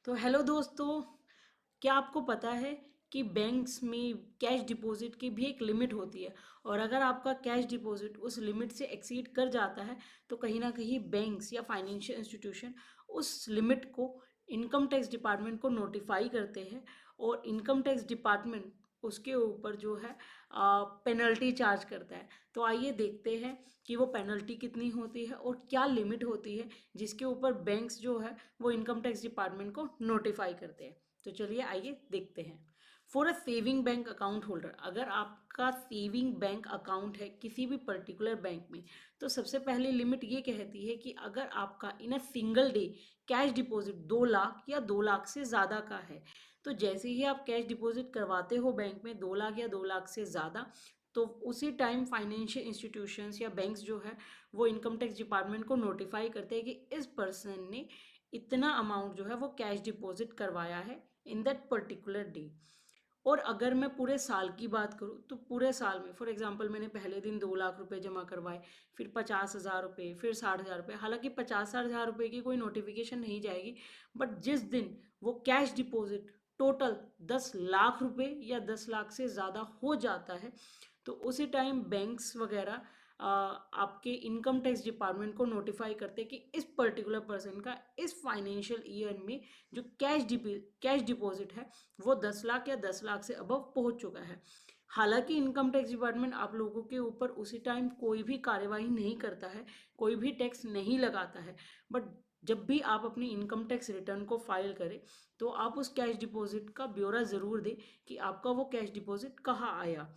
तो हेलो दोस्तों, क्या आपको पता है कि बैंक्स में कैश डिपॉजिट की भी एक लिमिट होती है। और अगर आपका कैश डिपॉजिट उस लिमिट से एक्सीड कर जाता है तो कहीं ना कहीं बैंक्स या फाइनेंशियल इंस्टीट्यूशन उस लिमिट को इनकम टैक्स डिपार्टमेंट को नोटिफाई करते हैं। और इनकम टैक्स डिपार्टमेंट उसके ऊपर जो है पेनल्टी चार्ज करता है। तो आइए देखते हैं कि वो पेनल्टी कितनी होती है और क्या लिमिट होती है जिसके ऊपर बैंक्स जो है वो इनकम टैक्स डिपार्टमेंट को नोटिफाई करते हैं। तो चलिए आइए देखते हैं। For a saving bank account holder, अगर आपका सेविंग बैंक अकाउंट है किसी भी पर्टिकुलर बैंक में, तो सबसे पहली लिमिट ये कहती है कि अगर आपका in a single day cash deposit 2 lakh या 2 लाख से ज़्यादा का है, तो जैसे ही आप कैश डिपॉजिट करवाते हो बैंक में 2 लाख या 2 लाख से ज़्यादा, तो उसी टाइम फाइनेंशियल इंस्टीट्यूशंस या बैंक्स जो है वो इनकम टैक्स डिपार्टमेंट को नोटिफाई करते हैं कि इस पर्सन ने इतना अमाउंट जो है वो कैश डिपॉजिट करवाया है इन दैट पर्टिकुलर डे। और अगर मैं पूरे साल की बात करूँ तो पूरे साल में फॉर एग्जांपल मैंने पहले दिन 2 लाख रुपए जमा करवाए, फिर 50,000 रुपये, फिर 60,000 रुपये। हालांकि 50-60 हज़ार रुपये की कोई नोटिफिकेशन नहीं जाएगी, बट जिस दिन वो कैश डिपॉजिट टोटल 10 लाख रुपए या 10 लाख से ज़्यादा हो जाता है, तो उसी टाइम बैंक्स वगैरह आपके इनकम टैक्स डिपार्टमेंट को नोटिफाई करते हैं कि इस पर्टिकुलर पर्सन का इस फाइनेंशियल ईयर में जो कैश डिपॉजिट है वो 10 लाख या 10 लाख से अबव पहुंच चुका है। हालांकि इनकम टैक्स डिपार्टमेंट आप लोगों के ऊपर उसी टाइम कोई भी कार्यवाही नहीं करता है, कोई भी टैक्स नहीं लगाता है, बट जब भी आप अपनी इनकम टैक्स रिटर्न को फाइल करें तो आप उस कैश डिपॉजिट का ब्यौरा ज़रूर दें कि आपका वो कैश डिपॉजिट कहाँ आया।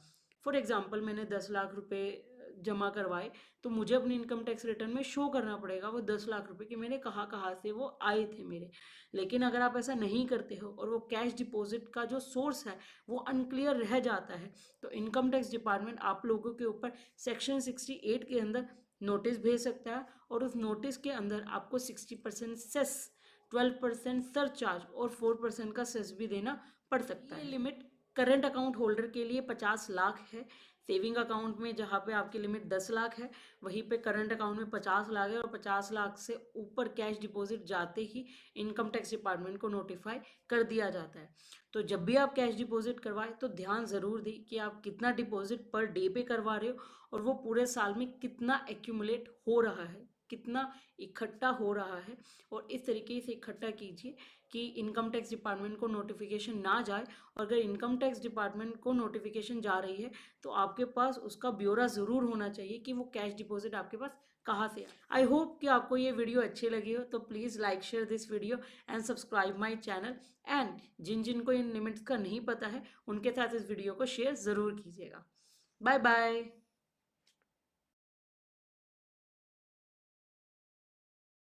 फॉर एग्जाम्पल मैंने 10 लाख रुपए जमा करवाए, तो मुझे अपनी इनकम टैक्स रिटर्न में शो करना पड़ेगा वो 10 लाख रुपए कि मैंने कहाँ कहाँ से वो आए थे मेरे। लेकिन अगर आप ऐसा नहीं करते हो और वो कैश डिपॉजिट का जो सोर्स है वो अनक्लियर रह जाता है, तो इनकम टैक्स डिपार्टमेंट आप लोगों के ऊपर सेक्शन 68 के अंदर नोटिस भेज सकता है। और उस नोटिस के अंदर आपको 60% सेस, 12% सरचार्ज और 4% का सेस भी देना पड़ सकता है। लिमिट करंट अकाउंट होल्डर के लिए 50 लाख है। सेविंग अकाउंट में जहाँ पे आपकी लिमिट 10 लाख है, वहीं पे करंट अकाउंट में 50 लाख है। और 50 लाख से ऊपर कैश डिपॉजिट जाते ही इनकम टैक्स डिपार्टमेंट को नोटिफाई कर दिया जाता है। तो जब भी आप कैश डिपॉजिट करवाएं तो ध्यान ज़रूर दें कि आप कितना डिपॉजिट पर डे पे करवा रहे हो और वो पूरे साल में कितना एक्यूमुलेट हो रहा है, कितना इकट्ठा हो रहा है। और इस तरीके से इकट्ठा कीजिए कि इनकम टैक्स डिपार्टमेंट को नोटिफिकेशन ना जाए। और अगर इनकम टैक्स डिपार्टमेंट को नोटिफिकेशन जा रही है तो आपके पास उसका ब्यौरा ज़रूर होना चाहिए कि वो कैश डिपॉजिट आपके पास कहाँ से आए। आई होप कि आपको ये वीडियो अच्छी लगी हो, तो please like share this video and subscribe my channel. And जिन जिन को इन लिमिट्स का नहीं पता है उनके साथ इस वीडियो को शेयर ज़रूर कीजिएगा। Bye bye.